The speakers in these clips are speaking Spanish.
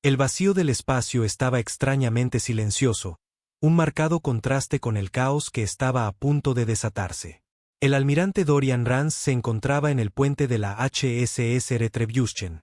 El vacío del espacio estaba extrañamente silencioso, un marcado contraste con el caos que estaba a punto de desatarse. El almirante Dorian Rance se encontraba en el puente de la HSS Retribution,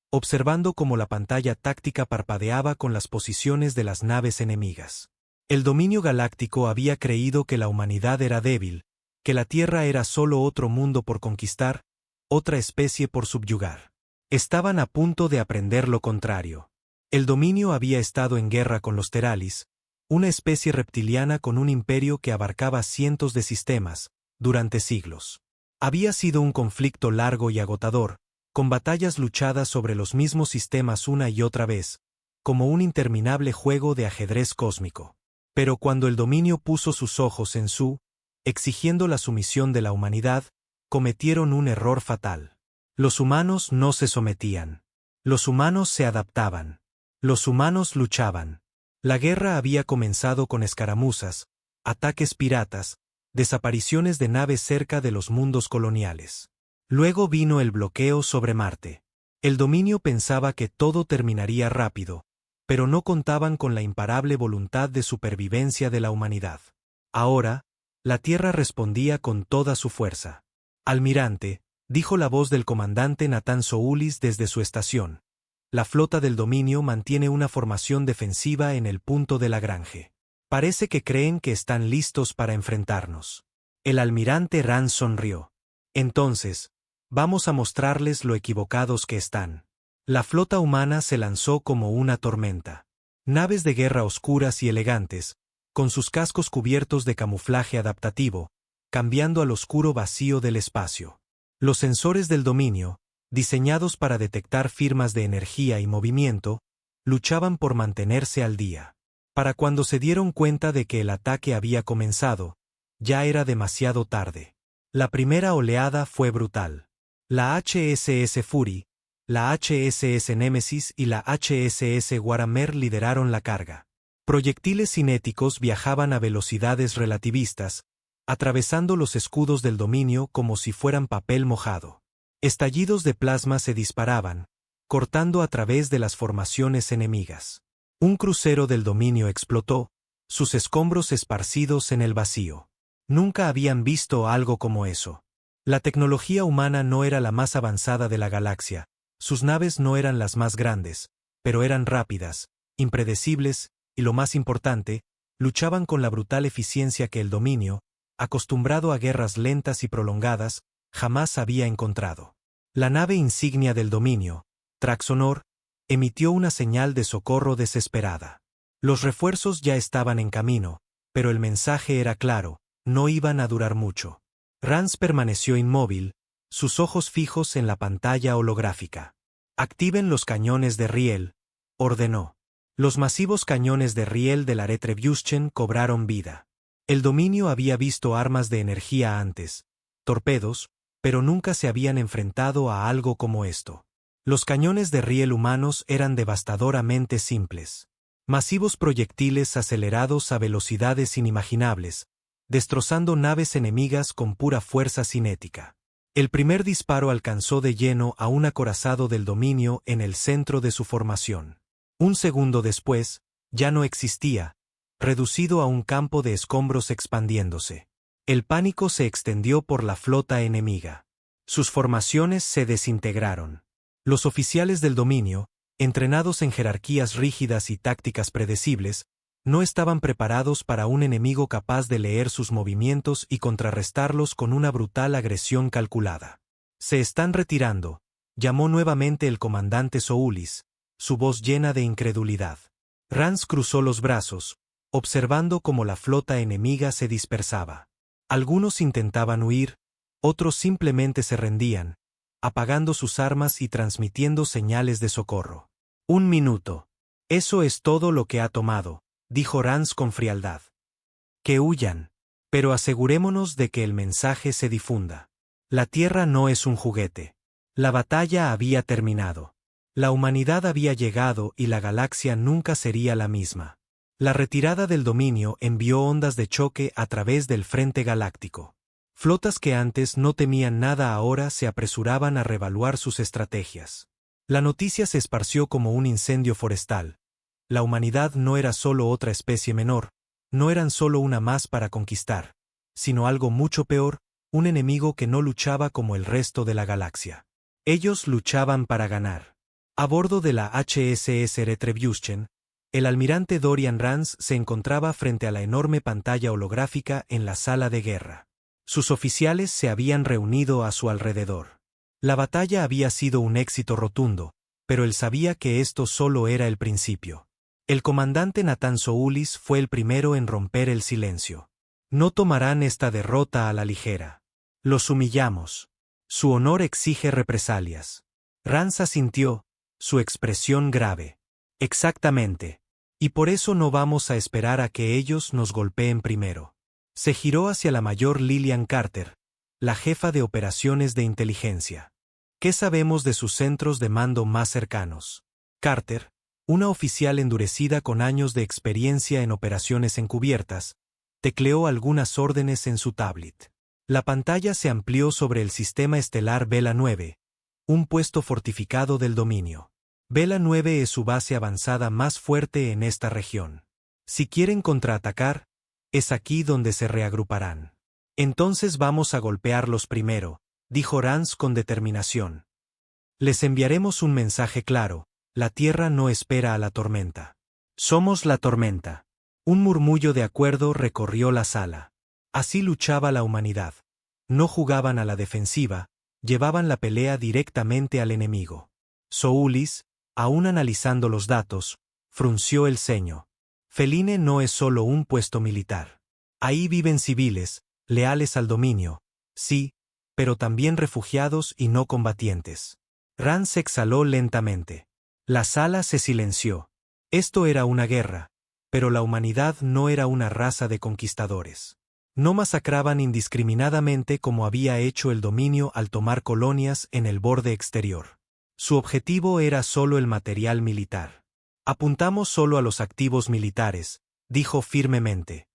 observando cómo la pantalla táctica parpadeaba con las posiciones de las naves enemigas. El dominio galáctico había creído que la humanidad era débil, que la Tierra era solo otro mundo por conquistar, otra especie por subyugar. Estaban a punto de aprender lo contrario. El dominio había estado en guerra con los Teralis, una especie reptiliana con un imperio que abarcaba cientos de sistemas, durante siglos. Había sido un conflicto largo y agotador, con batallas luchadas sobre los mismos sistemas una y otra vez, como un interminable juego de ajedrez cósmico. Pero cuando el dominio puso sus ojos en Su, exigiendo la sumisión de la humanidad, cometieron un error fatal. Los humanos no se sometían. Los humanos se adaptaban. Los humanos luchaban. La guerra había comenzado con escaramuzas, ataques piratas, desapariciones de naves cerca de los mundos coloniales. Luego vino el bloqueo sobre Marte. El dominio pensaba que todo terminaría rápido, pero no contaban con la imparable voluntad de supervivencia de la humanidad. Ahora, la Tierra respondía con toda su fuerza. Almirante, dijo la voz del comandante Nathan Soulis desde su estación. La flota del dominio mantiene una formación defensiva en el punto de Lagrange. Parece que creen que están listos para enfrentarnos. El almirante Rance sonrió. Entonces, vamos a mostrarles lo equivocados que están. La flota humana se lanzó como una tormenta. Naves de guerra oscuras y elegantes, con sus cascos cubiertos de camuflaje adaptativo, cambiando al oscuro vacío del espacio. Los sensores del dominio, diseñados para detectar firmas de energía y movimiento, luchaban por mantenerse al día. Para cuando se dieron cuenta de que el ataque había comenzado, ya era demasiado tarde. La primera oleada fue brutal. La HSS Fury, la HSS Nemesis y la HSS Warhammer lideraron la carga. Proyectiles cinéticos viajaban a velocidades relativistas, atravesando los escudos del dominio como si fueran papel mojado. Estallidos de plasma se disparaban, cortando a través de las formaciones enemigas. Un crucero del dominio explotó, sus escombros esparcidos en el vacío. Nunca habían visto algo como eso. La tecnología humana no era la más avanzada de la galaxia, sus naves no eran las más grandes, pero eran rápidas, impredecibles, y lo más importante, luchaban con la brutal eficiencia que el dominio, acostumbrado a guerras lentas y prolongadas, jamás había encontrado. La nave insignia del dominio, Traxonor, emitió una señal de socorro desesperada. Los refuerzos ya estaban en camino, pero el mensaje era claro, no iban a durar mucho. Rance permaneció inmóvil, sus ojos fijos en la pantalla holográfica. «Activen los cañones de riel», ordenó. Los masivos cañones de riel de la Retribution cobraron vida. El dominio había visto armas de energía antes, torpedos, pero nunca se habían enfrentado a algo como esto. Los cañones de riel humanos eran devastadoramente simples. Masivos proyectiles acelerados a velocidades inimaginables, destrozando naves enemigas con pura fuerza cinética. El primer disparo alcanzó de lleno a un acorazado del dominio en el centro de su formación. Un segundo después, ya no existía, reducido a un campo de escombros expandiéndose. El pánico se extendió por la flota enemiga. Sus formaciones se desintegraron. Los oficiales del dominio, entrenados en jerarquías rígidas y tácticas predecibles, no estaban preparados para un enemigo capaz de leer sus movimientos y contrarrestarlos con una brutal agresión calculada. «Se están retirando», llamó nuevamente el comandante Soulis, su voz llena de incredulidad. Rance cruzó los brazos, observando cómo la flota enemiga se dispersaba. Algunos intentaban huir, otros simplemente se rendían, apagando sus armas y transmitiendo señales de socorro. «Un minuto. Eso es todo lo que ha tomado», dijo Rance con frialdad. «Que huyan. Pero asegurémonos de que el mensaje se difunda. La Tierra no es un juguete. La batalla había terminado. La humanidad había llegado y la galaxia nunca sería la misma». La retirada del dominio envió ondas de choque a través del frente galáctico. Flotas que antes no temían nada ahora se apresuraban a reevaluar sus estrategias. La noticia se esparció como un incendio forestal. La humanidad no era solo otra especie menor, no eran solo una más para conquistar, sino algo mucho peor, un enemigo que no luchaba como el resto de la galaxia. Ellos luchaban para ganar. A bordo de la HSS Retribution, el almirante Dorian Rance se encontraba frente a la enorme pantalla holográfica en la sala de guerra. Sus oficiales se habían reunido a su alrededor. La batalla había sido un éxito rotundo, pero él sabía que esto solo era el principio. El comandante Nathan Soulis fue el primero en romper el silencio. No tomarán esta derrota a la ligera. Los humillamos. Su honor exige represalias. Rance asintió, su expresión grave. Exactamente. Y por eso no vamos a esperar a que ellos nos golpeen primero. Se giró hacia la mayor Lillian Carter, la jefa de operaciones de inteligencia. ¿Qué sabemos de sus centros de mando más cercanos? Carter, una oficial endurecida con años de experiencia en operaciones encubiertas, tecleó algunas órdenes en su tablet. La pantalla se amplió sobre el sistema estelar Vela 9, un puesto fortificado del dominio. Vela 9 es su base avanzada más fuerte en esta región. Si quieren contraatacar, es aquí donde se reagruparán. Entonces vamos a golpearlos primero, dijo Rance con determinación. Les enviaremos un mensaje claro: la Tierra no espera a la tormenta. Somos la tormenta. Un murmullo de acuerdo recorrió la sala. Así luchaba la humanidad. No jugaban a la defensiva, llevaban la pelea directamente al enemigo. Soulis, aún analizando los datos, frunció el ceño. Feline no es solo un puesto militar. Ahí viven civiles, leales al dominio, sí, pero también refugiados y no combatientes. Rance exhaló lentamente. La sala se silenció. Esto era una guerra, pero la humanidad no era una raza de conquistadores. No masacraban indiscriminadamente como había hecho el dominio al tomar colonias en el borde exterior. Su objetivo era solo el material militar. Apuntamos solo a los activos militares, dijo firmemente.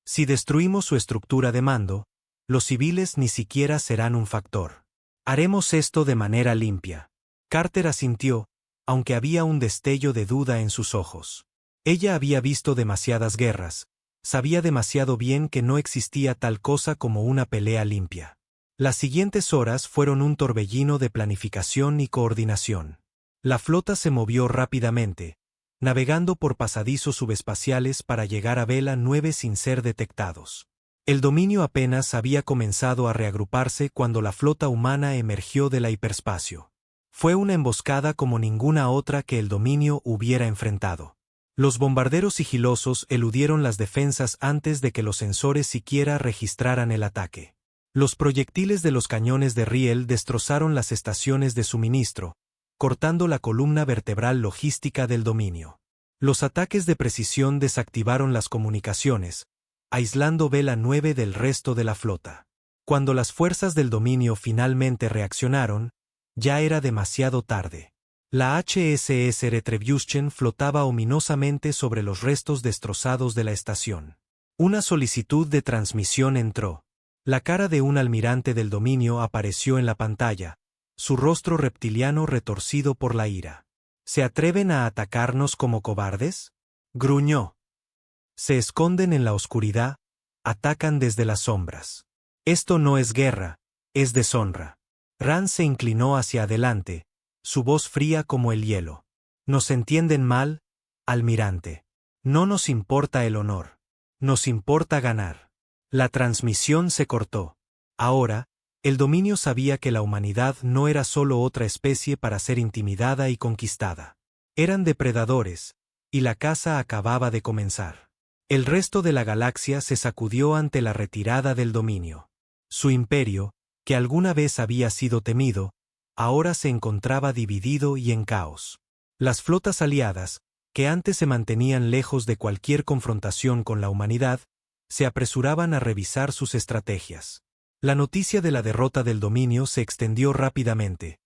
Si destruimos su estructura de mando, los civiles ni siquiera serán un factor. Haremos esto de manera limpia. Carter asintió, aunque había un destello de duda en sus ojos. Ella había visto demasiadas guerras, sabía demasiado bien que no existía tal cosa como una pelea limpia. Las siguientes horas fueron un torbellino de planificación y coordinación. La flota se movió rápidamente, navegando por pasadizos subespaciales para llegar a Vela 9 sin ser detectados. El dominio apenas había comenzado a reagruparse cuando la flota humana emergió del hiperespacio. Fue una emboscada como ninguna otra que el dominio hubiera enfrentado. Los bombarderos sigilosos eludieron las defensas antes de que los sensores siquiera registraran el ataque. Los proyectiles de los cañones de riel destrozaron las estaciones de suministro, cortando la columna vertebral logística del dominio. Los ataques de precisión desactivaron las comunicaciones, aislando Vela 9 del resto de la flota. Cuando las fuerzas del dominio finalmente reaccionaron, ya era demasiado tarde. La HSS Retribution flotaba ominosamente sobre los restos destrozados de la estación. Una solicitud de transmisión entró. La cara de un almirante del dominio apareció en la pantalla, su rostro reptiliano retorcido por la ira. ¿Se atreven a atacarnos como cobardes?, gruñó. Se esconden en la oscuridad, atacan desde las sombras. Esto no es guerra, es deshonra. Rance se inclinó hacia adelante, su voz fría como el hielo. Nos entienden mal, almirante. No nos importa el honor. Nos importa ganar. La transmisión se cortó. Ahora, el dominio sabía que la humanidad no era solo otra especie para ser intimidada y conquistada. Eran depredadores, y la caza acababa de comenzar. El resto de la galaxia se sacudió ante la retirada del dominio. Su imperio, que alguna vez había sido temido, ahora se encontraba dividido y en caos. Las flotas aliadas, que antes se mantenían lejos de cualquier confrontación con la humanidad, se apresuraban a revisar sus estrategias. La noticia de la derrota del dominio se extendió rápidamente.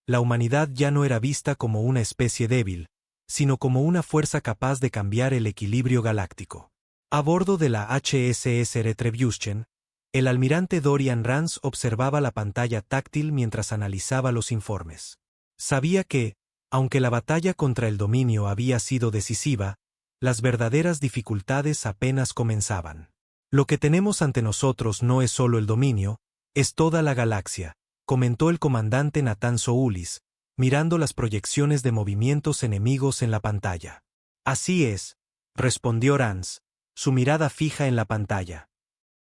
La humanidad ya no era vista como una especie débil, sino como una fuerza capaz de cambiar el equilibrio galáctico. A bordo de la HSS Retribution, el almirante Dorian Rance observaba la pantalla táctil mientras analizaba los informes. Sabía que, aunque la batalla contra el dominio había sido decisiva, las verdaderas dificultades apenas comenzaban. Lo que tenemos ante nosotros no es solo el dominio, es toda la galaxia, comentó el comandante Nathan Soulis, mirando las proyecciones de movimientos enemigos en la pantalla. Así es, respondió Rance, su mirada fija en la pantalla.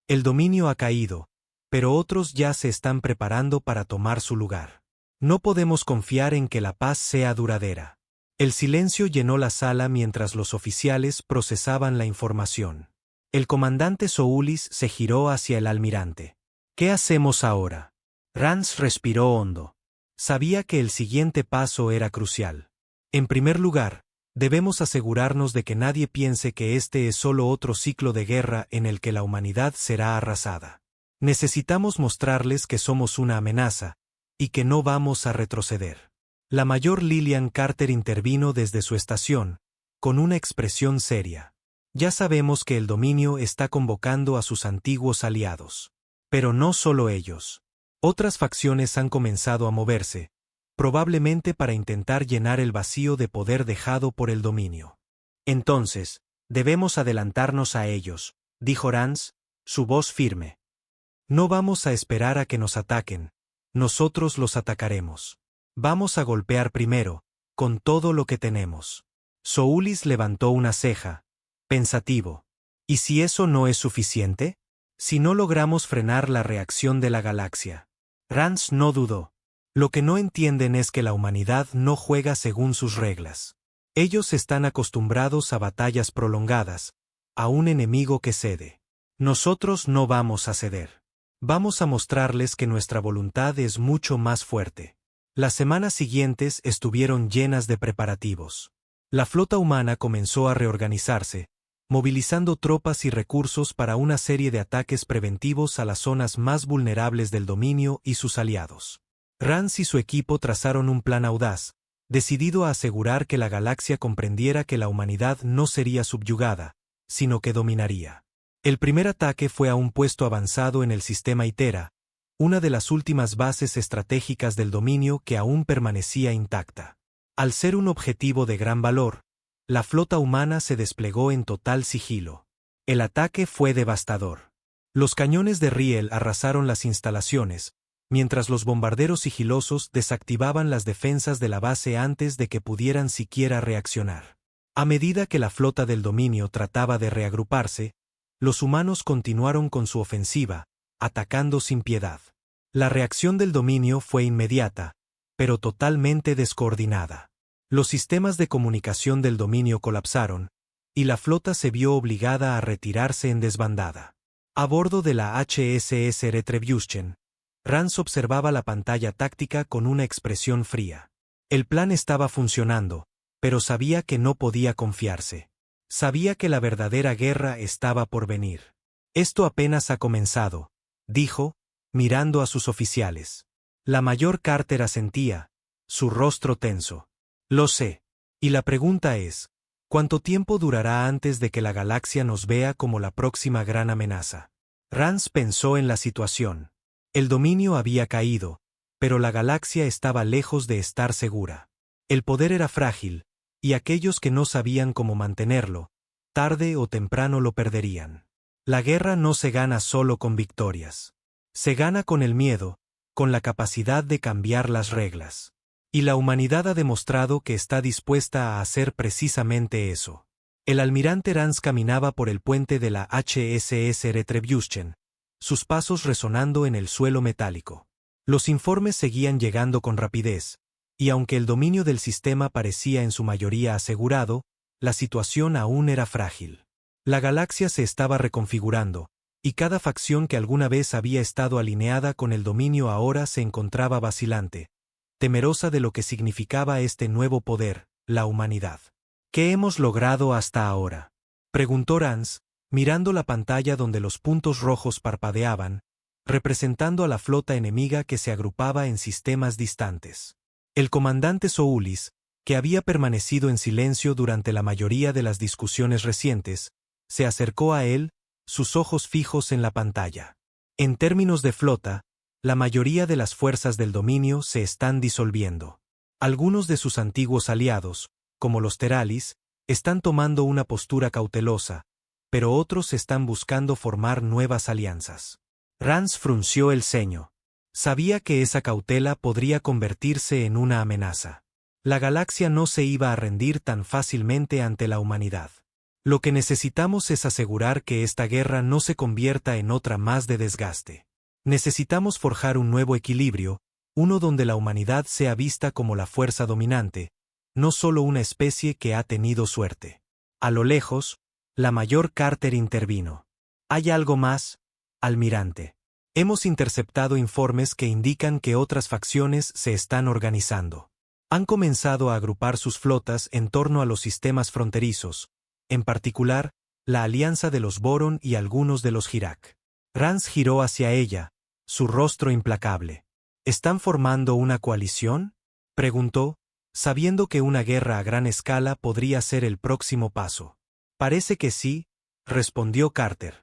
El dominio ha caído, pero otros ya se están preparando para tomar su lugar. No podemos confiar en que la paz sea duradera. El silencio llenó la sala mientras los oficiales procesaban la información. El comandante Soulis se giró hacia el almirante. ¿Qué hacemos ahora? Rance respiró hondo. Sabía que el siguiente paso era crucial. En primer lugar, debemos asegurarnos de que nadie piense que este es solo otro ciclo de guerra en el que la humanidad será arrasada. Necesitamos mostrarles que somos una amenaza, y que no vamos a retroceder. La mayor Lillian Carter intervino desde su estación, con una expresión seria. Ya sabemos que el dominio está convocando a sus antiguos aliados. Pero no solo ellos. Otras facciones han comenzado a moverse, probablemente para intentar llenar el vacío de poder dejado por el dominio. Entonces, debemos adelantarnos a ellos, dijo Rance, su voz firme. No vamos a esperar a que nos ataquen, nosotros los atacaremos. Vamos a golpear primero, con todo lo que tenemos. Soulis levantó una ceja, pensativo. ¿Y si eso no es suficiente? Si no logramos frenar la reacción de la galaxia. Rance no dudó. Lo que no entienden es que la humanidad no juega según sus reglas. Ellos están acostumbrados a batallas prolongadas, a un enemigo que cede. Nosotros no vamos a ceder. Vamos a mostrarles que nuestra voluntad es mucho más fuerte. Las semanas siguientes estuvieron llenas de preparativos. La flota humana comenzó a reorganizarse, movilizando tropas y recursos para una serie de ataques preventivos a las zonas más vulnerables del dominio y sus aliados. Rance y su equipo trazaron un plan audaz, decidido a asegurar que la galaxia comprendiera que la humanidad no sería subyugada, sino que dominaría. El primer ataque fue a un puesto avanzado en el sistema Itera, una de las últimas bases estratégicas del dominio que aún permanecía intacta. Al ser un objetivo de gran valor, la flota humana se desplegó en total sigilo. El ataque fue devastador. Los cañones de riel arrasaron las instalaciones, mientras los bombarderos sigilosos desactivaban las defensas de la base antes de que pudieran siquiera reaccionar. A medida que la flota del dominio trataba de reagruparse, los humanos continuaron con su ofensiva, atacando sin piedad. La reacción del dominio fue inmediata, pero totalmente descoordinada. Los sistemas de comunicación del dominio colapsaron, y la flota se vio obligada a retirarse en desbandada. A bordo de la HSS Retribution, Rance observaba la pantalla táctica con una expresión fría. El plan estaba funcionando, pero sabía que no podía confiarse. Sabía que la verdadera guerra estaba por venir. Esto apenas ha comenzado, dijo, mirando a sus oficiales. La mayor Carter asentía, su rostro tenso. Lo sé. Y la pregunta es, ¿cuánto tiempo durará antes de que la galaxia nos vea como la próxima gran amenaza? Rance pensó en la situación. El dominio había caído, pero la galaxia estaba lejos de estar segura. El poder era frágil, y aquellos que no sabían cómo mantenerlo, tarde o temprano lo perderían. La guerra no se gana solo con victorias. Se gana con el miedo, con la capacidad de cambiar las reglas. Y la humanidad ha demostrado que está dispuesta a hacer precisamente eso. El almirante Rance caminaba por el puente de la HSS Retribution, sus pasos resonando en el suelo metálico. Los informes seguían llegando con rapidez, y aunque el dominio del sistema parecía en su mayoría asegurado, la situación aún era frágil. La galaxia se estaba reconfigurando, y cada facción que alguna vez había estado alineada con el dominio ahora se encontraba vacilante, temerosa de lo que significaba este nuevo poder, la humanidad. ¿Qué hemos logrado hasta ahora?, preguntó Rance, mirando la pantalla donde los puntos rojos parpadeaban, representando a la flota enemiga que se agrupaba en sistemas distantes. El comandante Soulis, que había permanecido en silencio durante la mayoría de las discusiones recientes, se acercó a él, sus ojos fijos en la pantalla. En términos de flota, la mayoría de las fuerzas del dominio se están disolviendo. Algunos de sus antiguos aliados, como los Teralis, están tomando una postura cautelosa, pero otros están buscando formar nuevas alianzas. Rance frunció el ceño. Sabía que esa cautela podría convertirse en una amenaza. La galaxia no se iba a rendir tan fácilmente ante la humanidad. Lo que necesitamos es asegurar que esta guerra no se convierta en otra más de desgaste. Necesitamos forjar un nuevo equilibrio, uno donde la humanidad sea vista como la fuerza dominante, no solo una especie que ha tenido suerte. A lo lejos, la mayor Carter intervino. ¿Hay algo más, almirante? Hemos interceptado informes que indican que otras facciones se están organizando. Han comenzado a agrupar sus flotas en torno a los sistemas fronterizos, en particular, la alianza de los Boron y algunos de los Hirak. Rance giró hacia ella, su rostro implacable. ¿Están formando una coalición?, preguntó, sabiendo que una guerra a gran escala podría ser el próximo paso. Parece que sí, respondió Carter.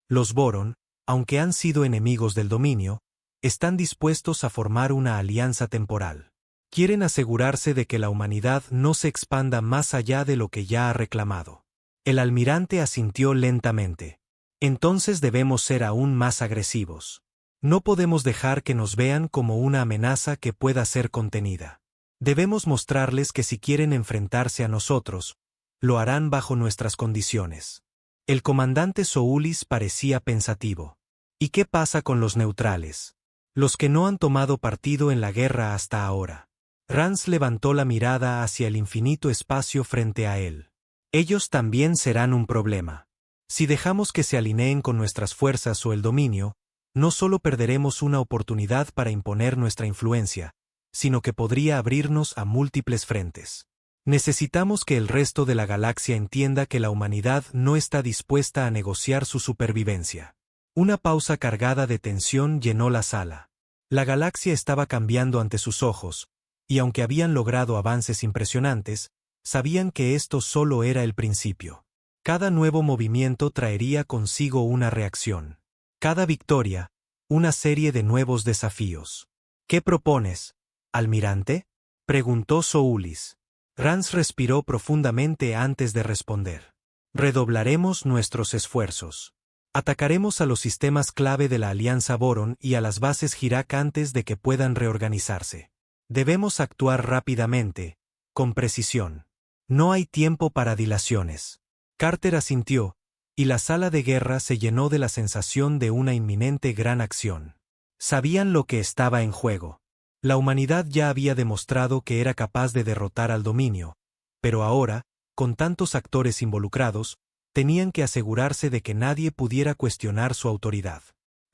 Los Boron, aunque han sido enemigos del dominio, están dispuestos a formar una alianza temporal. Quieren asegurarse de que la humanidad no se expanda más allá de lo que ya ha reclamado. El almirante asintió lentamente. Entonces debemos ser aún más agresivos. No podemos dejar que nos vean como una amenaza que pueda ser contenida. Debemos mostrarles que si quieren enfrentarse a nosotros, lo harán bajo nuestras condiciones. El comandante Soulis parecía pensativo. ¿Y qué pasa con los neutrales? Los que no han tomado partido en la guerra hasta ahora. Rance levantó la mirada hacia el infinito espacio frente a él. Ellos también serán un problema. Si dejamos que se alineen con nuestras fuerzas o el dominio, no solo perderemos una oportunidad para imponer nuestra influencia, sino que podría abrirnos a múltiples frentes. Necesitamos que el resto de la galaxia entienda que la humanidad no está dispuesta a negociar su supervivencia. Una pausa cargada de tensión llenó la sala. La galaxia estaba cambiando ante sus ojos, y aunque habían logrado avances impresionantes, sabían que esto solo era el principio. Cada nuevo movimiento traería consigo una reacción. Cada victoria, una serie de nuevos desafíos. ¿Qué propones, almirante?, preguntó Soulis. Rance respiró profundamente antes de responder. Redoblaremos nuestros esfuerzos. Atacaremos a los sistemas clave de la Alianza Boron y a las bases Hirak antes de que puedan reorganizarse. Debemos actuar rápidamente, con precisión. No hay tiempo para dilaciones. Carter asintió, y la sala de guerra se llenó de la sensación de una inminente gran acción. Sabían lo que estaba en juego. La humanidad ya había demostrado que era capaz de derrotar al dominio, pero ahora, con tantos actores involucrados, tenían que asegurarse de que nadie pudiera cuestionar su autoridad.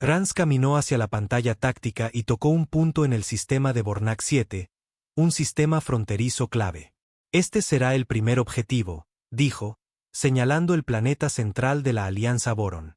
Rance caminó hacia la pantalla táctica y tocó un punto en el sistema de Bornak 7, un sistema fronterizo clave. Este será el primer objetivo, dijo, señalando el planeta central de la Alianza Boron.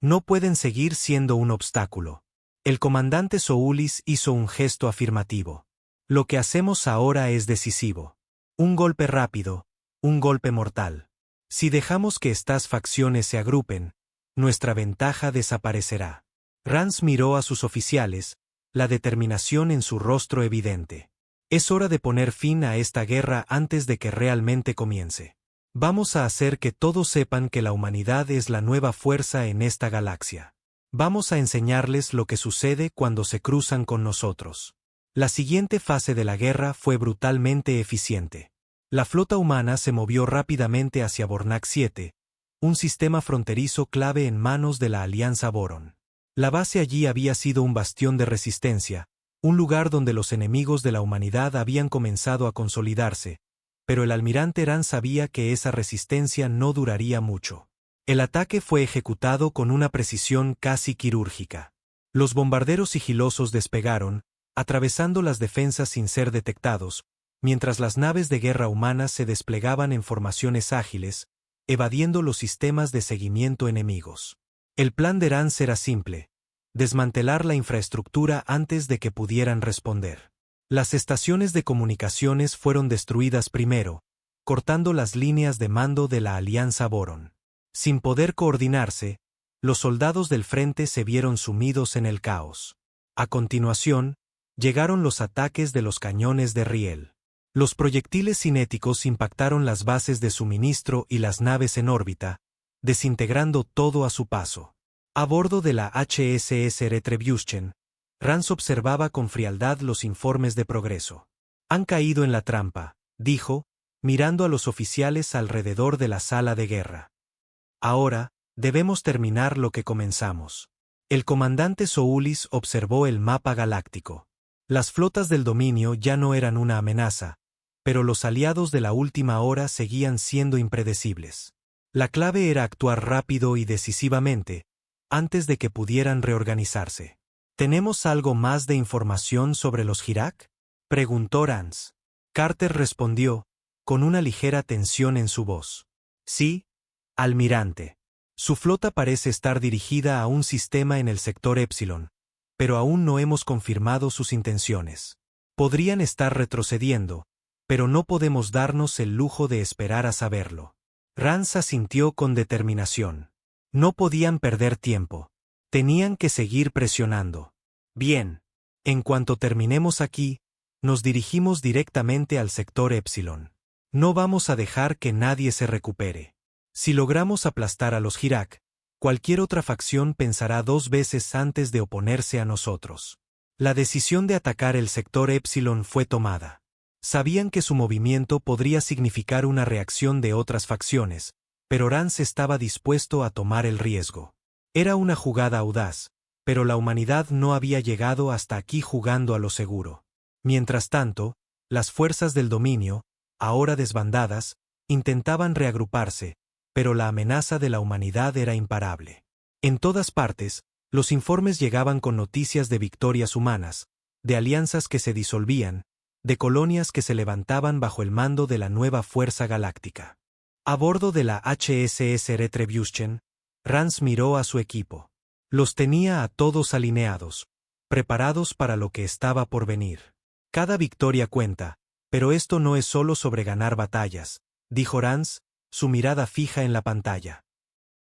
No pueden seguir siendo un obstáculo. El comandante Soulis hizo un gesto afirmativo. Lo que hacemos ahora es decisivo. Un golpe rápido, un golpe mortal. Si dejamos que estas facciones se agrupen, nuestra ventaja desaparecerá. Rance miró a sus oficiales, la determinación en su rostro evidente. Es hora de poner fin a esta guerra antes de que realmente comience. Vamos a hacer que todos sepan que la humanidad es la nueva fuerza en esta galaxia. Vamos a enseñarles lo que sucede cuando se cruzan con nosotros. La siguiente fase de la guerra fue brutalmente eficiente. La flota humana se movió rápidamente hacia Bornak 7, un sistema fronterizo clave en manos de la Alianza Boron. La base allí había sido un bastión de resistencia, un lugar donde los enemigos de la humanidad habían comenzado a consolidarse, pero el almirante Rance sabía que esa resistencia no duraría mucho. El ataque fue ejecutado con una precisión casi quirúrgica. Los bombarderos sigilosos despegaron, atravesando las defensas sin ser detectados, mientras las naves de guerra humanas se desplegaban en formaciones ágiles, evadiendo los sistemas de seguimiento enemigos. El plan de Rance era simple: desmantelar la infraestructura antes de que pudieran responder. Las estaciones de comunicaciones fueron destruidas primero, cortando las líneas de mando de la Alianza Boron. Sin poder coordinarse, los soldados del frente se vieron sumidos en el caos. A continuación, llegaron los ataques de los cañones de riel. Los proyectiles cinéticos impactaron las bases de suministro y las naves en órbita, desintegrando todo a su paso. A bordo de la HSS Retribution, Rance observaba con frialdad los informes de progreso. Han caído en la trampa, dijo, mirando a los oficiales alrededor de la sala de guerra. Ahora, debemos terminar lo que comenzamos. El comandante Soulis observó el mapa galáctico. Las flotas del dominio ya no eran una amenaza, pero los aliados de la última hora seguían siendo impredecibles. La clave era actuar rápido y decisivamente, antes de que pudieran reorganizarse. ¿Tenemos algo más de información sobre los Hirak?, preguntó Rance. Carter respondió, con una ligera tensión en su voz. Sí, almirante. Su flota parece estar dirigida a un sistema en el sector Epsilon, pero aún no hemos confirmado sus intenciones. Podrían estar retrocediendo, pero no podemos darnos el lujo de esperar a saberlo. Rance asintió con determinación. No podían perder tiempo. Tenían que seguir presionando. Bien. En cuanto terminemos aquí, nos dirigimos directamente al sector Epsilon. No vamos a dejar que nadie se recupere. Si logramos aplastar a los Hirak, cualquier otra facción pensará 2 veces antes de oponerse a nosotros. La decisión de atacar el sector Epsilon fue tomada. Sabían que su movimiento podría significar una reacción de otras facciones, pero Rance estaba dispuesto a tomar el riesgo. Era una jugada audaz, pero la humanidad no había llegado hasta aquí jugando a lo seguro. Mientras tanto, las fuerzas del dominio, ahora desbandadas, intentaban reagruparse, pero la amenaza de la humanidad era imparable. En todas partes, los informes llegaban con noticias de victorias humanas, de alianzas que se disolvían, de colonias que se levantaban bajo el mando de la nueva fuerza galáctica. A bordo de la HSS Retribution, Rance miró a su equipo. Los tenía a todos alineados, preparados para lo que estaba por venir. Cada victoria cuenta, pero esto no es solo sobre ganar batallas, dijo Rance, su mirada fija en la pantalla.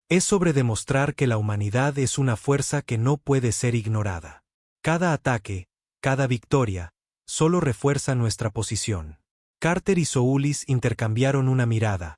Es sobre demostrar que la humanidad es una fuerza que no puede ser ignorada. Cada ataque, cada victoria, solo refuerza nuestra posición. Carter y Soulis intercambiaron una mirada.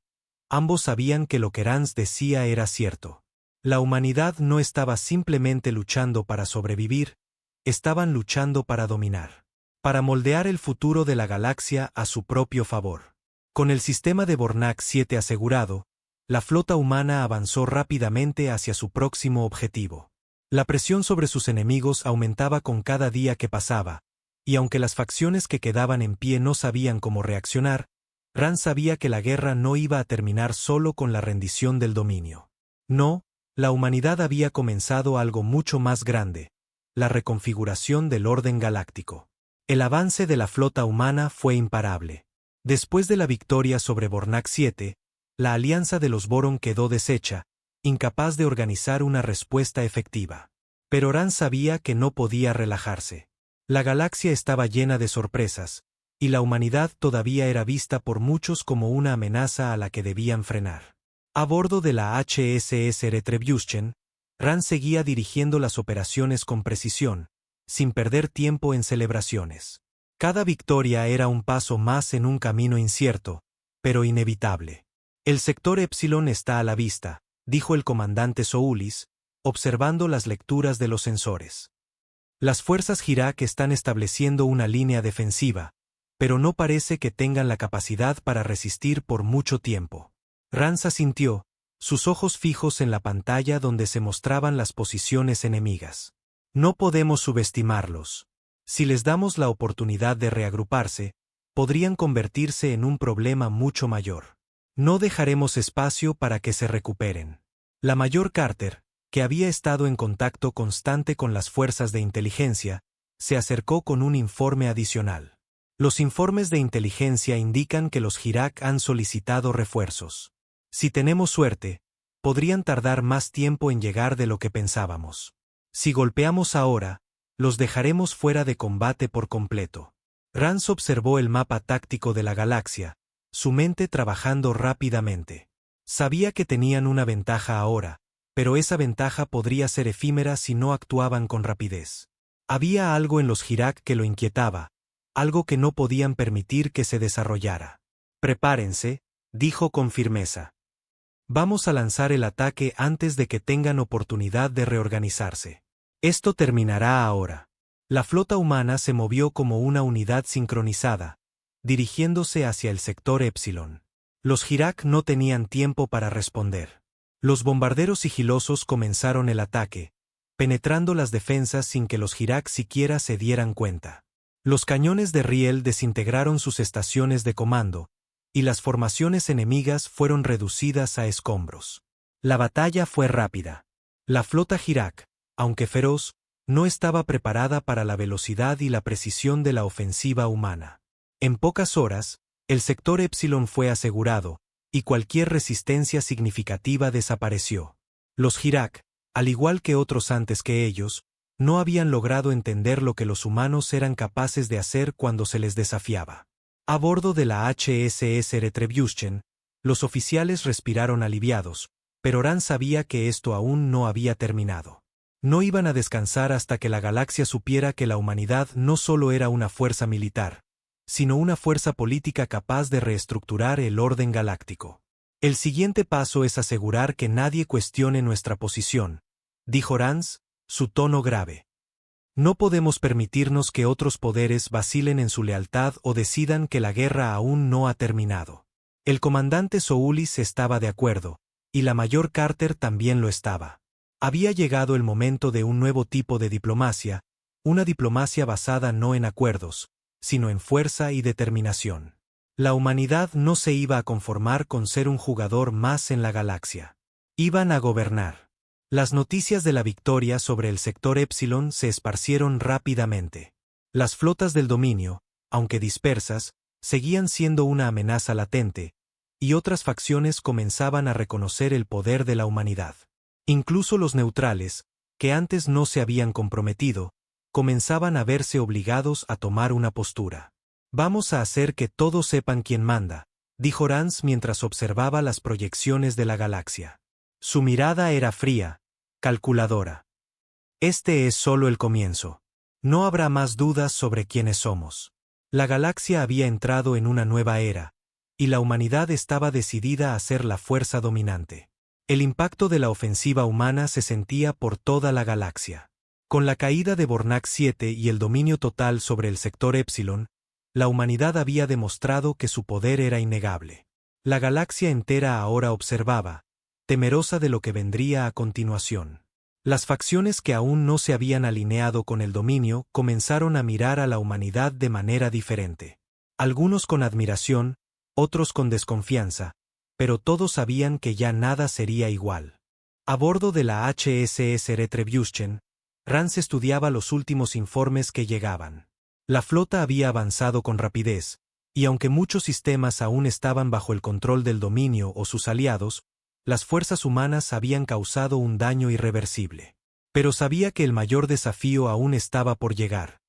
Ambos sabían que lo que Rance decía era cierto. La humanidad no estaba simplemente luchando para sobrevivir, estaban luchando para dominar. Para moldear el futuro de la galaxia a su propio favor. Con el sistema de Bornak 7 asegurado, la flota humana avanzó rápidamente hacia su próximo objetivo. La presión sobre sus enemigos aumentaba con cada día que pasaba, y aunque las facciones que quedaban en pie no sabían cómo reaccionar, Rance sabía que la guerra no iba a terminar solo con la rendición del dominio. No, la humanidad había comenzado algo mucho más grande, la reconfiguración del orden galáctico. El avance de la flota humana fue imparable. Después de la victoria sobre Bornak 7, la alianza de los Boron quedó deshecha, incapaz de organizar una respuesta efectiva. Pero Rance sabía que no podía relajarse. La galaxia estaba llena de sorpresas, y la humanidad todavía era vista por muchos como una amenaza a la que debían frenar. A bordo de la HSS Retribution, Rance seguía dirigiendo las operaciones con precisión, sin perder tiempo en celebraciones. Cada victoria era un paso más en un camino incierto, pero inevitable. El sector Epsilon está a la vista, dijo el comandante Soulis, observando las lecturas de los sensores. Las fuerzas Hirak están estableciendo una línea defensiva, pero no parece que tengan la capacidad para resistir por mucho tiempo. Rance asintió, sus ojos fijos en la pantalla donde se mostraban las posiciones enemigas. No podemos subestimarlos. Si les damos la oportunidad de reagruparse, podrían convertirse en un problema mucho mayor. No dejaremos espacio para que se recuperen. La mayor Carter, que había estado en contacto constante con las fuerzas de inteligencia, se acercó con un informe adicional. Los informes de inteligencia indican que los Hirak han solicitado refuerzos. Si tenemos suerte, podrían tardar más tiempo en llegar de lo que pensábamos. Si golpeamos ahora, los dejaremos fuera de combate por completo. Rance observó el mapa táctico de la galaxia, su mente trabajando rápidamente. Sabía que tenían una ventaja ahora, pero esa ventaja podría ser efímera si no actuaban con rapidez. Había algo en los Hirak que lo inquietaba, algo que no podían permitir que se desarrollara. Prepárense, dijo con firmeza. Vamos a lanzar el ataque antes de que tengan oportunidad de reorganizarse. Esto terminará ahora. La flota humana se movió como una unidad sincronizada, dirigiéndose hacia el sector Epsilon. Los Hirak no tenían tiempo para responder. Los bombarderos sigilosos comenzaron el ataque, penetrando las defensas sin que los Hirak siquiera se dieran cuenta. Los cañones de riel desintegraron sus estaciones de comando, y las formaciones enemigas fueron reducidas a escombros. La batalla fue rápida. La flota Hirak, aunque feroz, no estaba preparada para la velocidad y la precisión de la ofensiva humana. En pocas horas, el sector Epsilon fue asegurado, y cualquier resistencia significativa desapareció. Los Hirak, al igual que otros antes que ellos, no habían logrado entender lo que los humanos eran capaces de hacer cuando se les desafiaba. A bordo de la HSS Retribution, los oficiales respiraron aliviados, pero Rand sabía que esto aún no había terminado. No iban a descansar hasta que la galaxia supiera que la humanidad no solo era una fuerza militar, sino una fuerza política capaz de reestructurar el orden galáctico. El siguiente paso es asegurar que nadie cuestione nuestra posición, dijo Rance, su tono grave. No podemos permitirnos que otros poderes vacilen en su lealtad o decidan que la guerra aún no ha terminado. El comandante Soulis estaba de acuerdo, y la mayor Carter también lo estaba. Había llegado el momento de un nuevo tipo de diplomacia, una diplomacia basada no en acuerdos, sino en fuerza y determinación. La humanidad no se iba a conformar con ser un jugador más en la galaxia. Iban a gobernar. Las noticias de la victoria sobre el sector Epsilon se esparcieron rápidamente. Las flotas del dominio, aunque dispersas, seguían siendo una amenaza latente, y otras facciones comenzaban a reconocer el poder de la humanidad. Incluso los neutrales, que antes no se habían comprometido, comenzaban a verse obligados a tomar una postura. Vamos a hacer que todos sepan quién manda, dijo Rance mientras observaba las proyecciones de la galaxia. Su mirada era fría, calculadora. Este es solo el comienzo. No habrá más dudas sobre quiénes somos. La galaxia había entrado en una nueva era, y la humanidad estaba decidida a ser la fuerza dominante. El impacto de la ofensiva humana se sentía por toda la galaxia. Con la caída de Bornak 7 y el dominio total sobre el sector Epsilon, la humanidad había demostrado que su poder era innegable. La galaxia entera ahora observaba, temerosa de lo que vendría a continuación. Las facciones que aún no se habían alineado con el dominio comenzaron a mirar a la humanidad de manera diferente. Algunos con admiración, otros con desconfianza, pero todos sabían que ya nada sería igual. A bordo de la HSS Retribution, Rance estudiaba los últimos informes que llegaban. La flota había avanzado con rapidez, y aunque muchos sistemas aún estaban bajo el control del dominio o sus aliados, las fuerzas humanas habían causado un daño irreversible. Pero sabía que el mayor desafío aún estaba por llegar.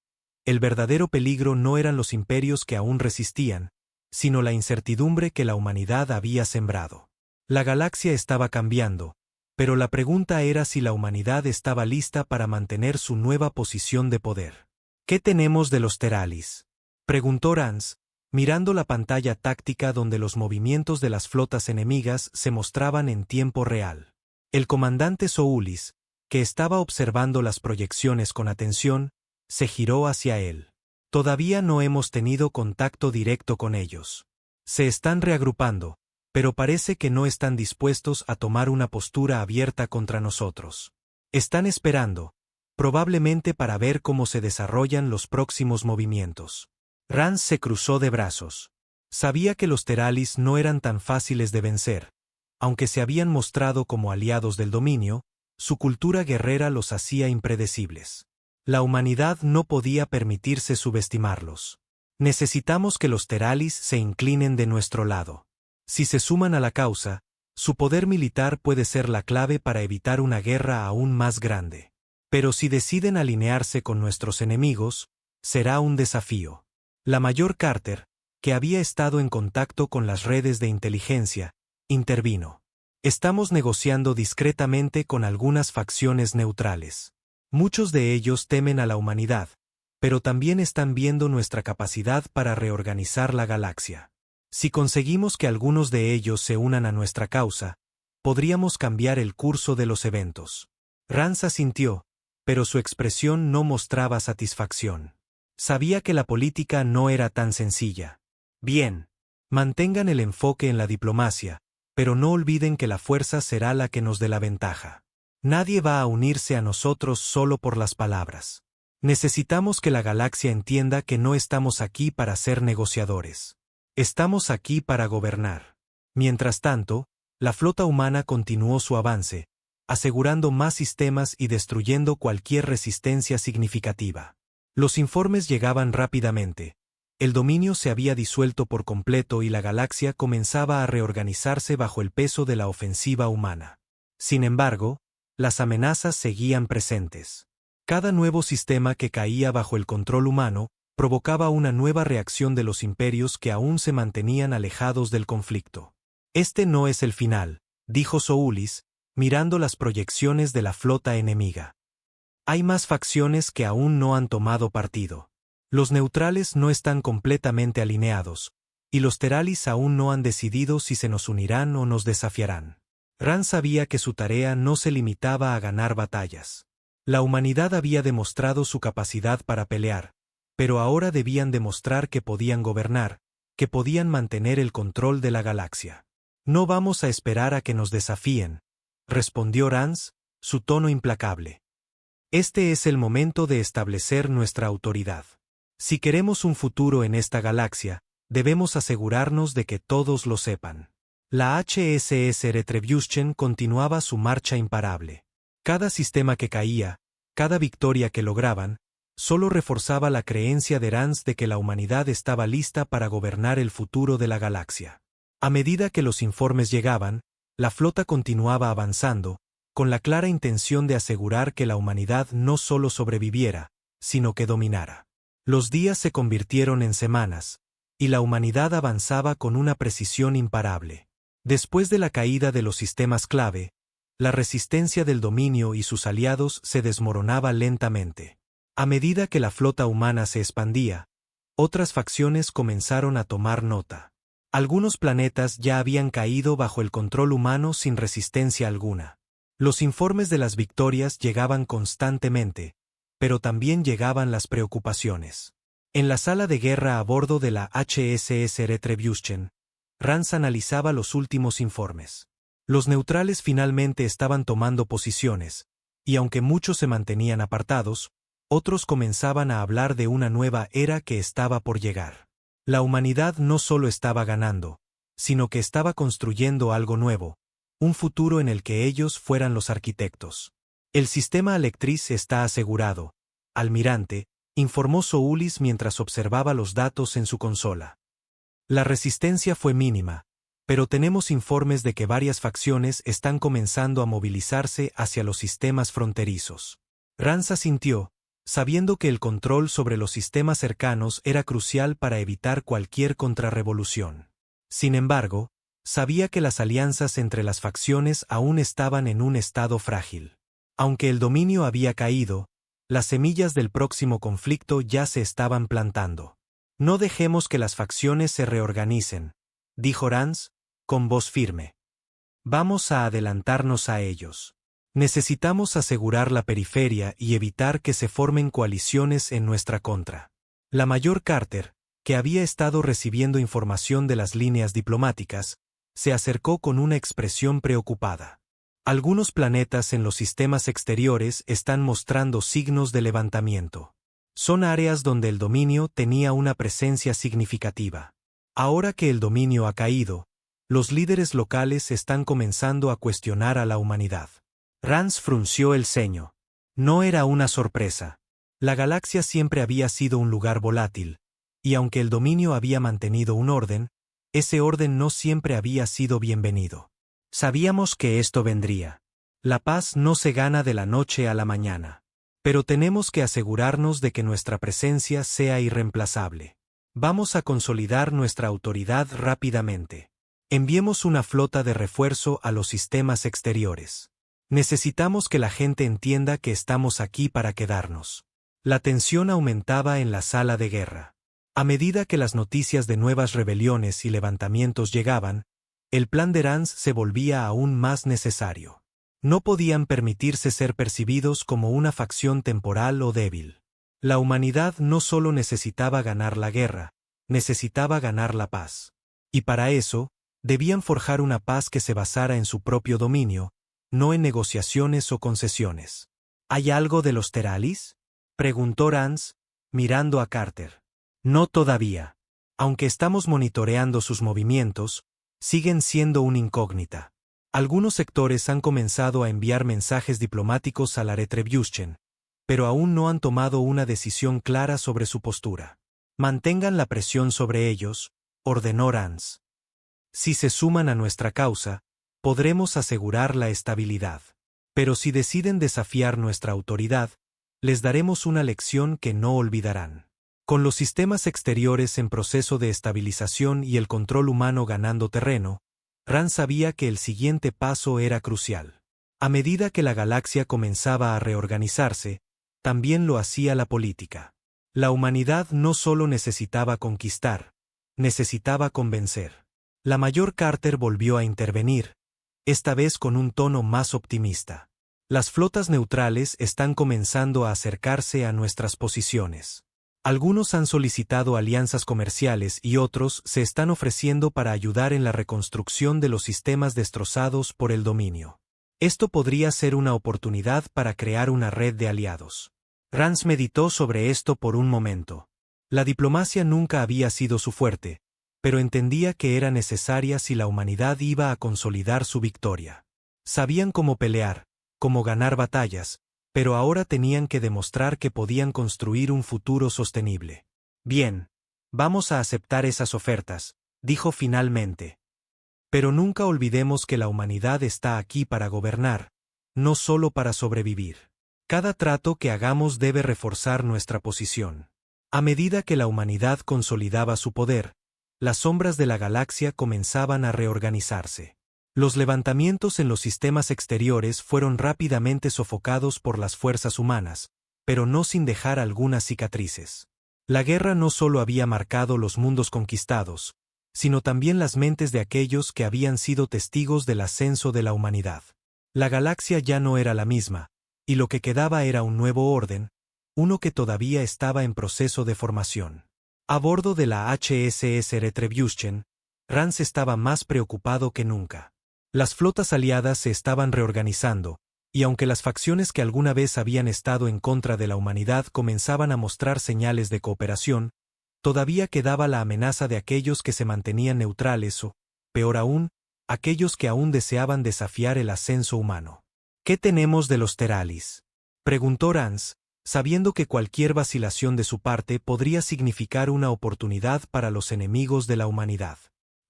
El verdadero peligro no eran los imperios que aún resistían, sino la incertidumbre que la humanidad había sembrado. La galaxia estaba cambiando, pero la pregunta era si la humanidad estaba lista para mantener su nueva posición de poder. ¿Qué tenemos de los Teralis?, preguntó Rance, mirando la pantalla táctica donde los movimientos de las flotas enemigas se mostraban en tiempo real. El comandante Soulis, que estaba observando las proyecciones con atención, se giró hacia él. Todavía no hemos tenido contacto directo con ellos. Se están reagrupando, pero parece que no están dispuestos a tomar una postura abierta contra nosotros. Están esperando, probablemente para ver cómo se desarrollan los próximos movimientos. Rance se cruzó de brazos. Sabía que los Teralis no eran tan fáciles de vencer. Aunque se habían mostrado como aliados del dominio, su cultura guerrera los hacía impredecibles. La humanidad no podía permitirse subestimarlos. Necesitamos que los Teralis se inclinen de nuestro lado. Si se suman a la causa, su poder militar puede ser la clave para evitar una guerra aún más grande. Pero si deciden alinearse con nuestros enemigos, será un desafío. La mayor Carter, que había estado en contacto con las redes de inteligencia, intervino. Estamos negociando discretamente con algunas facciones neutrales. Muchos de ellos temen a la humanidad, pero también están viendo nuestra capacidad para reorganizar la galaxia. Si conseguimos que algunos de ellos se unan a nuestra causa, podríamos cambiar el curso de los eventos. Rance asintió, pero su expresión no mostraba satisfacción. Sabía que la política no era tan sencilla. Bien. Mantengan el enfoque en la diplomacia, pero no olviden que la fuerza será la que nos dé la ventaja. Nadie va a unirse a nosotros solo por las palabras. Necesitamos que la galaxia entienda que no estamos aquí para ser negociadores. Estamos aquí para gobernar. Mientras tanto, la flota humana continuó su avance, asegurando más sistemas y destruyendo cualquier resistencia significativa. Los informes llegaban rápidamente. El dominio se había disuelto por completo y la galaxia comenzaba a reorganizarse bajo el peso de la ofensiva humana. Sin embargo, las amenazas seguían presentes. Cada nuevo sistema que caía bajo el control humano provocaba una nueva reacción de los imperios que aún se mantenían alejados del conflicto. Este no es el final, dijo Soulis, mirando las proyecciones de la flota enemiga. Hay más facciones que aún no han tomado partido. Los neutrales no están completamente alineados, y los Teralis aún no han decidido si se nos unirán o nos desafiarán. Rance sabía que su tarea no se limitaba a ganar batallas. La humanidad había demostrado su capacidad para pelear, pero ahora debían demostrar que podían gobernar, que podían mantener el control de la galaxia. No vamos a esperar a que nos desafíen, respondió Rance, su tono implacable. Este es el momento de establecer nuestra autoridad. Si queremos un futuro en esta galaxia, debemos asegurarnos de que todos lo sepan. La HSS Retribution continuaba su marcha imparable. Cada sistema que caía, cada victoria que lograban, solo reforzaba la creencia de Rance de que la humanidad estaba lista para gobernar el futuro de la galaxia. A medida que los informes llegaban, la flota continuaba avanzando, con la clara intención de asegurar que la humanidad no solo sobreviviera, sino que dominara. Los días se convirtieron en semanas, y la humanidad avanzaba con una precisión imparable. Después de la caída de los sistemas clave, la resistencia del dominio y sus aliados se desmoronaba lentamente. A medida que la flota humana se expandía, otras facciones comenzaron a tomar nota. Algunos planetas ya habían caído bajo el control humano sin resistencia alguna. Los informes de las victorias llegaban constantemente, pero también llegaban las preocupaciones. En la sala de guerra a bordo de la HSS Retribution, Rance analizaba los últimos informes. Los neutrales finalmente estaban tomando posiciones, y aunque muchos se mantenían apartados, otros comenzaban a hablar de una nueva era que estaba por llegar. La humanidad no solo estaba ganando, sino que estaba construyendo algo nuevo, un futuro en el que ellos fueran los arquitectos. El sistema Alectriz está asegurado, almirante, informó Soulis mientras observaba los datos en su consola. La resistencia fue mínima, pero tenemos informes de que varias facciones están comenzando a movilizarse hacia los sistemas fronterizos. Rance asintió, sabiendo que el control sobre los sistemas cercanos era crucial para evitar cualquier contrarrevolución. Sin embargo, sabía que las alianzas entre las facciones aún estaban en un estado frágil. Aunque el dominio había caído, las semillas del próximo conflicto ya se estaban plantando. No dejemos que las facciones se reorganicen, dijo Rance, con voz firme. Vamos a adelantarnos a ellos. Necesitamos asegurar la periferia y evitar que se formen coaliciones en nuestra contra. La mayor Carter, que había estado recibiendo información de las líneas diplomáticas, se acercó con una expresión preocupada. Algunos planetas en los sistemas exteriores están mostrando signos de levantamiento. Son áreas donde el dominio tenía una presencia significativa. Ahora que el dominio ha caído, los líderes locales están comenzando a cuestionar a la humanidad. Rance frunció el ceño. No era una sorpresa. La galaxia siempre había sido un lugar volátil, y aunque el dominio había mantenido un orden, ese orden no siempre había sido bienvenido. Sabíamos que esto vendría. La paz no se gana de la noche a la mañana. Pero tenemos que asegurarnos de que nuestra presencia sea irreemplazable. Vamos a consolidar nuestra autoridad rápidamente. Enviemos una flota de refuerzo a los sistemas exteriores. Necesitamos que la gente entienda que estamos aquí para quedarnos. La tensión aumentaba en la sala de guerra. A medida que las noticias de nuevas rebeliones y levantamientos llegaban, el plan de Rance se volvía aún más necesario. No podían permitirse ser percibidos como una facción temporal o débil. La humanidad no solo necesitaba ganar la guerra, necesitaba ganar la paz. Y para eso, debían forjar una paz que se basara en su propio dominio, no en negociaciones o concesiones. ¿Hay algo de los Teralis?, preguntó Rance, mirando a Carter. No todavía. Aunque estamos monitoreando sus movimientos, siguen siendo una incógnita. Algunos sectores han comenzado a enviar mensajes diplomáticos a la Retribution, pero aún no han tomado una decisión clara sobre su postura. Mantengan la presión sobre ellos, ordenó Rance. Si se suman a nuestra causa, podremos asegurar la estabilidad. Pero si deciden desafiar nuestra autoridad, les daremos una lección que no olvidarán. Con los sistemas exteriores en proceso de estabilización y el control humano ganando terreno, Rance sabía que el siguiente paso era crucial. A medida que la galaxia comenzaba a reorganizarse, también lo hacía la política. La humanidad no solo necesitaba conquistar, necesitaba convencer. La mayor Carter volvió a intervenir, esta vez con un tono más optimista. Las flotas neutrales están comenzando a acercarse a nuestras posiciones. Algunos han solicitado alianzas comerciales y otros se están ofreciendo para ayudar en la reconstrucción de los sistemas destrozados por el dominio. Esto podría ser una oportunidad para crear una red de aliados. Rance meditó sobre esto por un momento. La diplomacia nunca había sido su fuerte, pero entendía que era necesaria si la humanidad iba a consolidar su victoria. Sabían cómo pelear, cómo ganar batallas, pero ahora tenían que demostrar que podían construir un futuro sostenible. Bien, vamos a aceptar esas ofertas, dijo finalmente. Pero nunca olvidemos que la humanidad está aquí para gobernar, no solo para sobrevivir. Cada trato que hagamos debe reforzar nuestra posición. A medida que la humanidad consolidaba su poder, las sombras de la galaxia comenzaban a reorganizarse. Los levantamientos en los sistemas exteriores fueron rápidamente sofocados por las fuerzas humanas, pero no sin dejar algunas cicatrices. La guerra no solo había marcado los mundos conquistados, sino también las mentes de aquellos que habían sido testigos del ascenso de la humanidad. La galaxia ya no era la misma, y lo que quedaba era un nuevo orden, uno que todavía estaba en proceso de formación. A bordo de la HSS Retribution, Rance estaba más preocupado que nunca. Las flotas aliadas se estaban reorganizando, y aunque las facciones que alguna vez habían estado en contra de la humanidad comenzaban a mostrar señales de cooperación, todavía quedaba la amenaza de aquellos que se mantenían neutrales o, peor aún, aquellos que aún deseaban desafiar el ascenso humano. ¿Qué tenemos de los Teralis?, preguntó Rance, sabiendo que cualquier vacilación de su parte podría significar una oportunidad para los enemigos de la humanidad.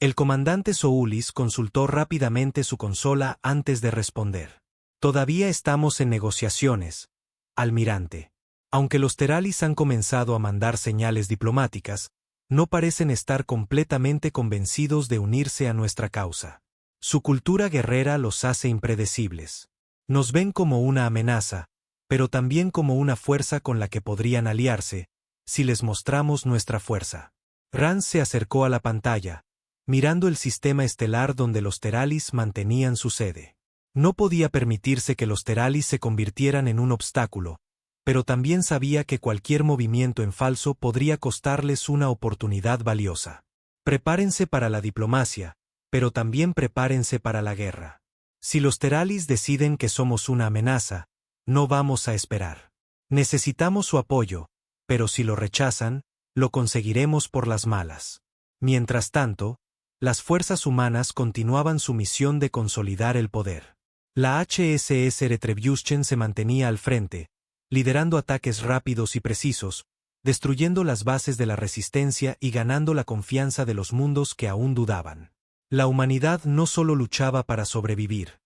El comandante Soulis consultó rápidamente su consola antes de responder. Todavía estamos en negociaciones, almirante. Aunque los Teralis han comenzado a mandar señales diplomáticas, no parecen estar completamente convencidos de unirse a nuestra causa. Su cultura guerrera los hace impredecibles. Nos ven como una amenaza, pero también como una fuerza con la que podrían aliarse, si les mostramos nuestra fuerza. Rance se acercó a la pantalla, mirando el sistema estelar donde los Teralis mantenían su sede. No podía permitirse que los Teralis se convirtieran en un obstáculo, pero también sabía que cualquier movimiento en falso podría costarles una oportunidad valiosa. Prepárense para la diplomacia, pero también prepárense para la guerra. Si los Teralis deciden que somos una amenaza, no vamos a esperar. Necesitamos su apoyo, pero si lo rechazan, lo conseguiremos por las malas. Mientras tanto, las fuerzas humanas continuaban su misión de consolidar el poder. La HSS Retribution se mantenía al frente, liderando ataques rápidos y precisos, destruyendo las bases de la resistencia y ganando la confianza de los mundos que aún dudaban. La humanidad no solo luchaba para sobrevivir,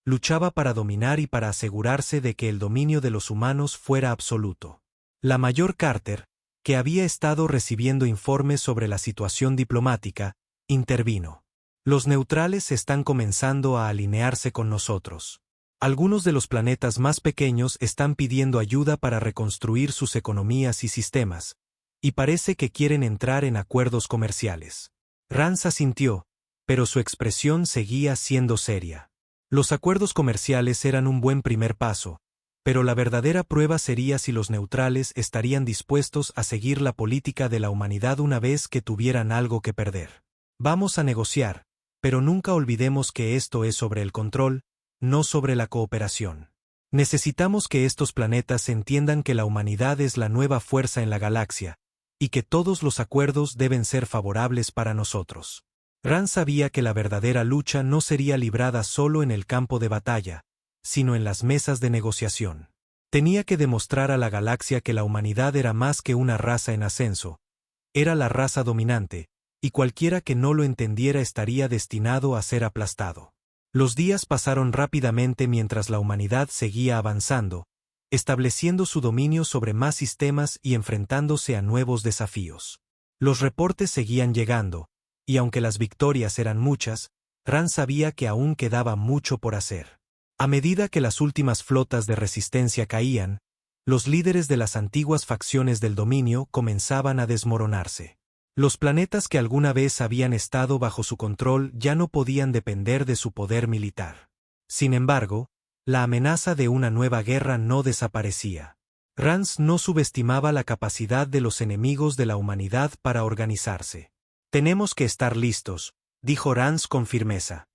luchaba para dominar y para asegurarse de que el dominio de los humanos fuera absoluto. La mayor Carter, que había estado recibiendo informes sobre la situación diplomática, intervino. Los neutrales están comenzando a alinearse con nosotros. Algunos de los planetas más pequeños están pidiendo ayuda para reconstruir sus economías y sistemas, y parece que quieren entrar en acuerdos comerciales. Rance asintió, pero su expresión seguía siendo seria. Los acuerdos comerciales eran un buen primer paso, pero la verdadera prueba sería si los neutrales estarían dispuestos a seguir la política de la humanidad una vez que tuvieran algo que perder. Vamos a negociar, pero nunca olvidemos que esto es sobre el control, no sobre la cooperación. Necesitamos que estos planetas entiendan que la humanidad es la nueva fuerza en la galaxia, y que todos los acuerdos deben ser favorables para nosotros. Rance sabía que la verdadera lucha no sería librada solo en el campo de batalla, sino en las mesas de negociación. Tenía que demostrar a la galaxia que la humanidad era más que una raza en ascenso, era la raza dominante, y cualquiera que no lo entendiera estaría destinado a ser aplastado. Los días pasaron rápidamente mientras la humanidad seguía avanzando, estableciendo su dominio sobre más sistemas y enfrentándose a nuevos desafíos. Los reportes seguían llegando, y aunque las victorias eran muchas, Rance sabía que aún quedaba mucho por hacer. A medida que las últimas flotas de resistencia caían, los líderes de las antiguas facciones del dominio comenzaban a desmoronarse. Los planetas que alguna vez habían estado bajo su control ya no podían depender de su poder militar. Sin embargo, la amenaza de una nueva guerra no desaparecía. Rance no subestimaba la capacidad de los enemigos de la humanidad para organizarse. Tenemos que estar listos, dijo Rance con firmeza.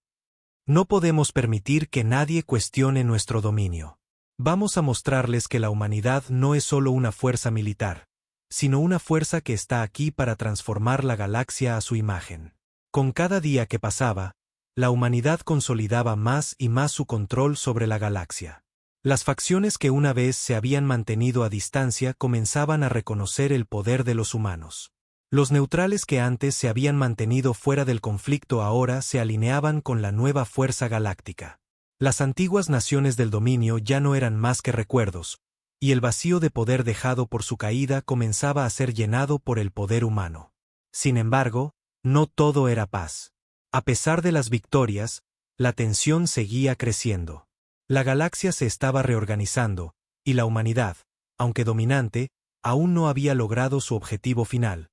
No podemos permitir que nadie cuestione nuestro dominio. Vamos a mostrarles que la humanidad no es solo una fuerza militar, sino una fuerza que está aquí para transformar la galaxia a su imagen. Con cada día que pasaba, la humanidad consolidaba más y más su control sobre la galaxia. Las facciones que una vez se habían mantenido a distancia comenzaban a reconocer el poder de los humanos. Los neutrales que antes se habían mantenido fuera del conflicto ahora se alineaban con la nueva fuerza galáctica. Las antiguas naciones del dominio ya no eran más que recuerdos, y el vacío de poder dejado por su caída comenzaba a ser llenado por el poder humano. Sin embargo, no todo era paz. A pesar de las victorias, la tensión seguía creciendo. La galaxia se estaba reorganizando, y la humanidad, aunque dominante, aún no había logrado su objetivo final: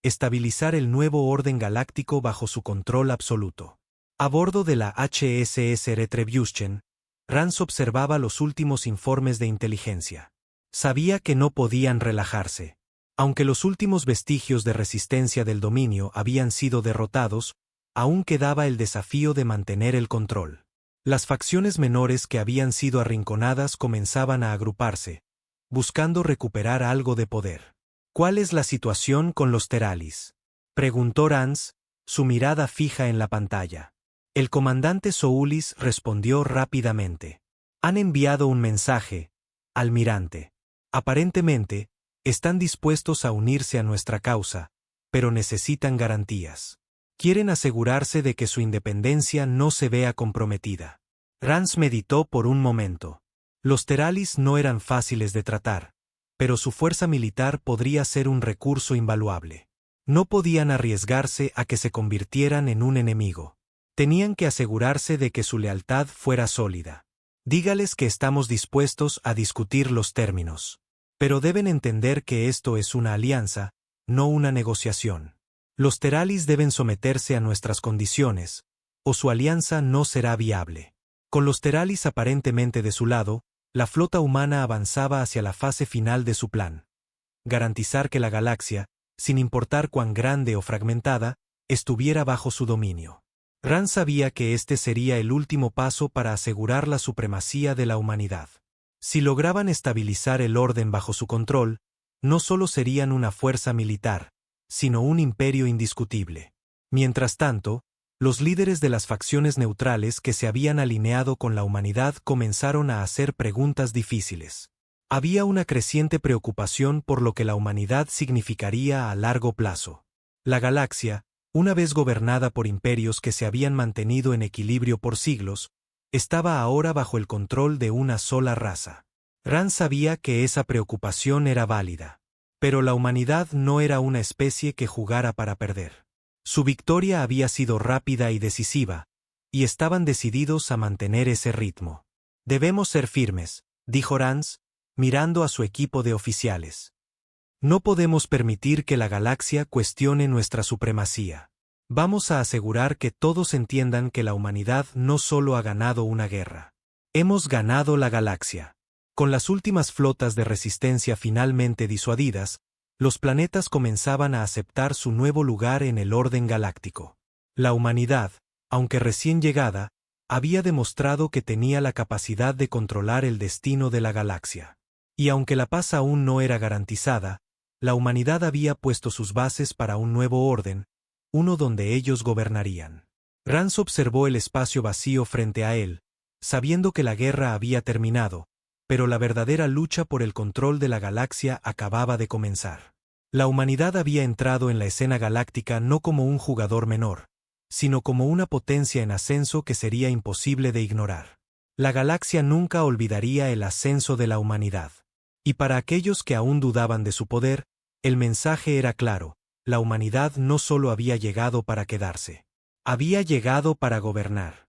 estabilizar el nuevo orden galáctico bajo su control absoluto. A bordo de la HSS Retribution, Rance observaba los últimos informes de inteligencia. Sabía que no podían relajarse. Aunque los últimos vestigios de resistencia del dominio habían sido derrotados, aún quedaba el desafío de mantener el control. Las facciones menores que habían sido arrinconadas comenzaban a agruparse, buscando recuperar algo de poder. ¿Cuál es la situación con los Teralis?, preguntó Rance, su mirada fija en la pantalla. El comandante Soulis respondió rápidamente. Han enviado un mensaje, almirante. Aparentemente, están dispuestos a unirse a nuestra causa, pero necesitan garantías. Quieren asegurarse de que su independencia no se vea comprometida. Rance meditó por un momento. Los Teralis no eran fáciles de tratar, pero su fuerza militar podría ser un recurso invaluable. No podían arriesgarse a que se convirtieran en un enemigo. Tenían que asegurarse de que su lealtad fuera sólida. Dígales que estamos dispuestos a discutir los términos. Pero deben entender que esto es una alianza, no una negociación. Los Teralis deben someterse a nuestras condiciones, o su alianza no será viable. Con los Teralis aparentemente de su lado, la flota humana avanzaba hacia la fase final de su plan: garantizar que la galaxia, sin importar cuán grande o fragmentada, estuviera bajo su dominio. Rance sabía que este sería el último paso para asegurar la supremacía de la humanidad. Si lograban estabilizar el orden bajo su control, no solo serían una fuerza militar, sino un imperio indiscutible. Mientras tanto, los líderes de las facciones neutrales que se habían alineado con la humanidad comenzaron a hacer preguntas difíciles. Había una creciente preocupación por lo que la humanidad significaría a largo plazo. La galaxia, una vez gobernada por imperios que se habían mantenido en equilibrio por siglos, estaba ahora bajo el control de una sola raza. Rance sabía que esa preocupación era válida. Pero la humanidad no era una especie que jugara para perder. Su victoria había sido rápida y decisiva, y estaban decididos a mantener ese ritmo. Debemos ser firmes, dijo Rance, mirando a su equipo de oficiales. No podemos permitir que la galaxia cuestione nuestra supremacía. Vamos a asegurar que todos entiendan que la humanidad no solo ha ganado una guerra. Hemos ganado la galaxia. Con las últimas flotas de resistencia finalmente disuadidas, los planetas comenzaban a aceptar su nuevo lugar en el orden galáctico. La humanidad, aunque recién llegada, había demostrado que tenía la capacidad de controlar el destino de la galaxia. Y aunque la paz aún no era garantizada, la humanidad había puesto sus bases para un nuevo orden, uno donde ellos gobernarían. Rance observó el espacio vacío frente a él, sabiendo que la guerra había terminado, pero la verdadera lucha por el control de la galaxia acababa de comenzar. La humanidad había entrado en la escena galáctica no como un jugador menor, sino como una potencia en ascenso que sería imposible de ignorar. La galaxia nunca olvidaría el ascenso de la humanidad. Y para aquellos que aún dudaban de su poder, el mensaje era claro: la humanidad no solo había llegado para quedarse, había llegado para gobernar.